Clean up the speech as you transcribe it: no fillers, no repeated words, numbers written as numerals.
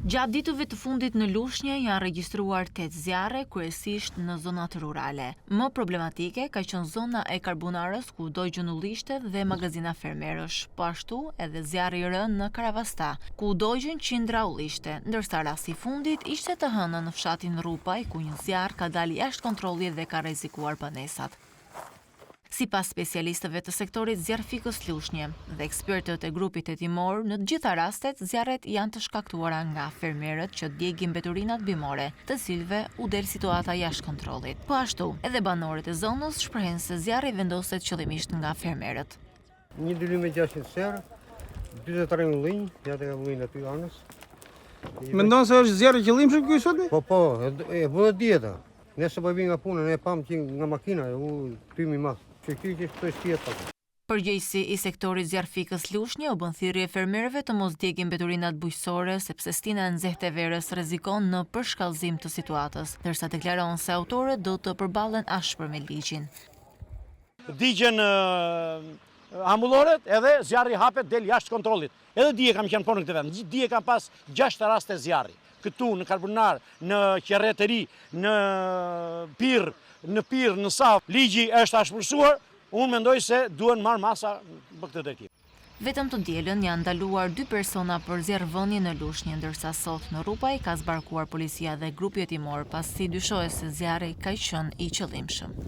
Gjatë ditëve të fundit në Lushnjë janë regjistruar 8 zjarre, kryesisht në zonat rurale. Më problematike ka qenë zona e Karbunarës, ku dogjën ullishte dhe magazina fermerësh, po ashtu edhe zjarri i rënë në Karavasta, ku dogjën qindra ullishte, ndërsa rasti i fundit ishte të hënën në fshatin Rrupaj, ku një zjarr ka dalë jashtë kontrollit dhe ka rrezikuar banesat. Sipas specialistëve të sektorit zjarfikës Lushnjë dhe ekspertët e grupit hetimor, në të gjitha rastet zjarret janë të shkaktuara nga fermerët që djegin mbeturinat bimore, të cilëve u del situata jashtë kontrollit. Po ashtu, edhe banorët e zonës shprehen se zjarri vendoset qëllimisht nga fermerët. 1.600 serë, 43 ullinj, ja të ullinj aty anës. Mendon se është zjarri qëllimshëm ky sot? Po, e vë dieta. Nëse po vim nga puna, ne pam që nga makina, u tymi mas. Përgjegjësi i sektorit zjarfikës Lushnjë u bën thirrje fermerëve të mos djegin mbeturinat bujqësore sepse stina e nxehtë e verës rrezikon në përshkallëzim të situatës, ndërsa deklaron se autorët do të përballen ashpër me ligjin. Digjen ambulloret edhe zjarri hapet del jashtë kontrollit. Edhe dije kam qenë punë në këtë vend. Dije kam pas 6 raste zjarri. Këtu në Karbunar, në Qerreteri, në Pirë, në Sav, ligji është ashpërsuar, unë mendoj se duhen marrë masa për këtë drejtim. Vetëm të dielën janë ndaluar 2 persona për zjarrvënie në Lushnjë, ndërsa sot në Rrupaj ka zbarkuar policia dhe grupi hetimor pasi dyshohet se zjarri ka qenë i qëllimshëm.